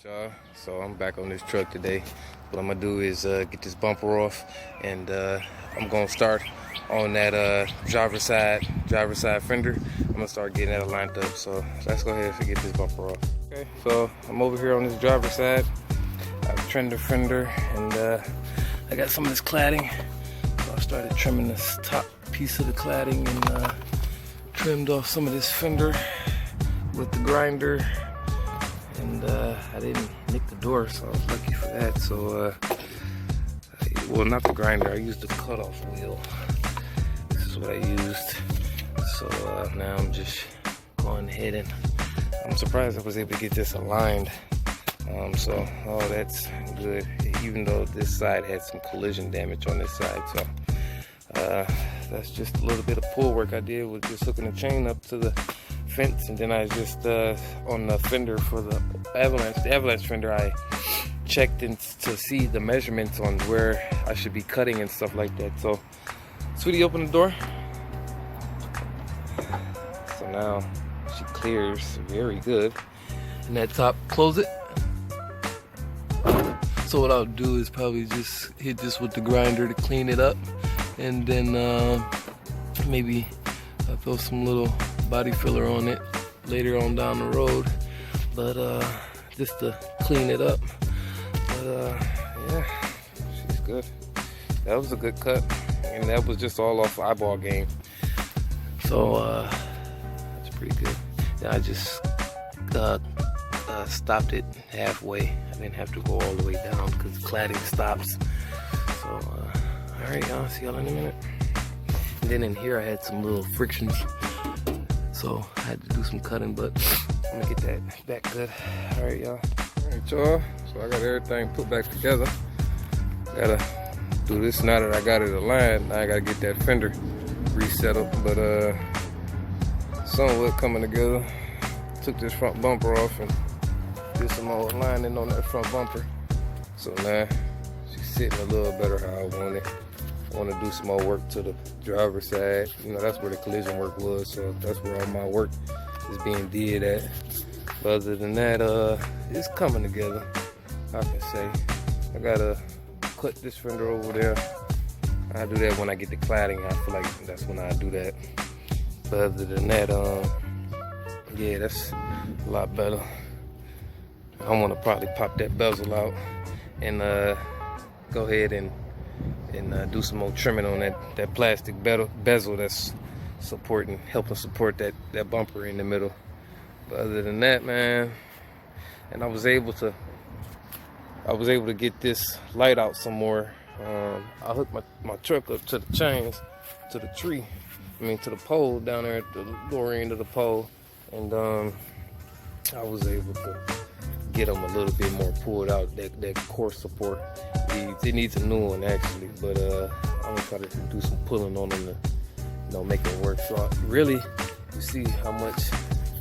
Y'all, so I'm back on this truck today. What I'm gonna do is get this bumper off, and I'm gonna start on that driver's side fender. I'm gonna start getting that lined up. So let's go ahead and get this bumper off. Okay, so I'm over here on this driver's side. I've trimmed the fender, and I got some of this cladding. So I started trimming this top piece of the cladding and trimmed off some of this fender with the grinder. And I didn't nick the door, so I was lucky for that. So, well, not the grinder, I used the cutoff wheel. This is what I used. So now I'm just going ahead, and I'm surprised I was able to get this aligned. So, oh, that's good. Even though this side had some collision damage on this side. So, that's just a little bit of pull work I did with just hooking the chain up to the fence, and then I just on the fender for the Avalanche fender, I checked in to see the measurements on where I should be cutting and stuff like that. So, sweetie, open the door. So now she clears very good, and that top, close it. So what I'll do is probably just hit this with the grinder to clean it up, and then maybe I'll throw some little body filler on it later on down the road, but just to clean it up. But yeah, she's good. That was a good cut, and that was just all off eyeball game. So that's pretty good. Now I just stopped it halfway. I didn't have to go all the way down because cladding stops. So all right, y'all, see y'all in a minute. And then in here I had some little frictions, so I had to do some cutting, but I'm gonna get that back good. All right, y'all. All right, y'all. So I got everything put back together. Gotta do this now that I got it aligned. Now I gotta get that fender resettled, but somewhat coming together. Took this front bumper off and did some more lining on that front bumper. So now she's sitting a little better how I want it. I want to do some more work to the driver's side. You know, that's where the collision work was, so that's where all my work is being did at. But other than that, it's coming together, I can say. I gotta cut this fender over there. I do that when I get the cladding. I feel like that's when I do that. But other than that, yeah, that's a lot better. I want to probably pop that bezel out and go ahead and do some more trimming on that plastic bezel that's helping support that bumper in the middle. But other than that, man, and I was able to get this light out some more. I hooked my truck up to the chains, to the tree, to the pole down there at the lower end of the pole, and I was able to get them a little bit more pulled out, that core support. It needs a new one actually, but I'm gonna try to do some pulling on them to make it work. So really, you see how much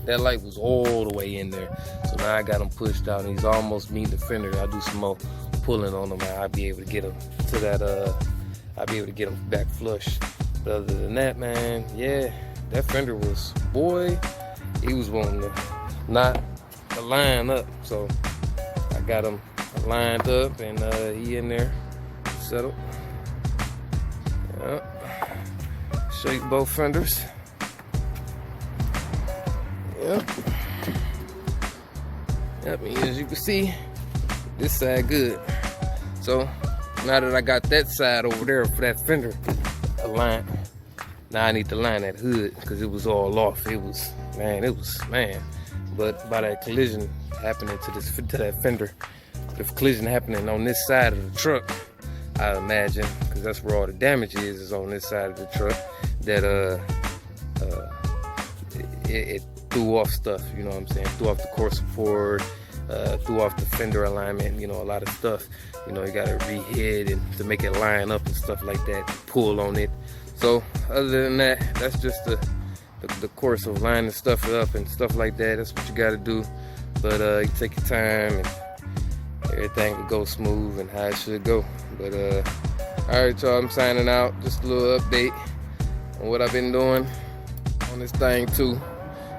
that light was all the way in there. So now I got them pushed out, and he's almost meeting the fender. I'll do some more pulling on them, and I'll be able to get them to that. I'll be able to get them back flush. But other than that, man, yeah, that fender was, boy, he was wanting to not line up. So I got him lined up, and he in there settled. Yep. Show you both fenders. Yep. Yep, and as you can see, this side good. So now that I got that side over there for that fender aligned, now I need to line that hood because it was all off. It was, man. But by that collision happening to that fender, the collision happening on this side of the truck, I imagine, because that's where all the damage is on this side of the truck, that it threw off stuff, you know what I'm saying? Threw off the core support, threw off the fender alignment, you know, a lot of stuff. You know, you gotta re-hit and to make it line up and stuff like that, pull on it. So other than that, that's just the course of lining stuff up and stuff like that. That's what you gotta do. But you take your time, and everything will go smooth and how it should go. But all right, y'all, I'm signing out. Just a little update on what I've been doing on this thing too,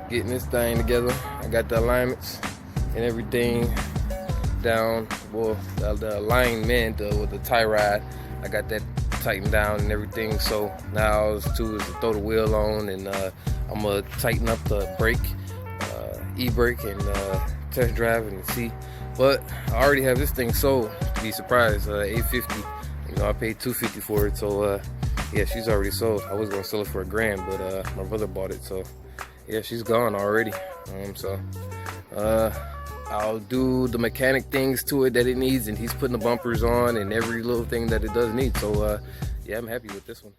getting this thing together. I got the alignments and everything down. Well, the alignment with the tie rod, I got that tightened down and everything. So now all I do is to throw the wheel on, and I'm gonna tighten up the brake, e-brake, and test drive and see. But I already have this thing sold. To be surprised, $850. You know, I paid $250 for it. So yeah, she's already sold. I was gonna sell it for $1,000, but my brother bought it. So yeah, she's gone already. So I'll do the mechanic things to it that it needs, and he's putting the bumpers on and every little thing that it does need. So yeah, I'm happy with this one.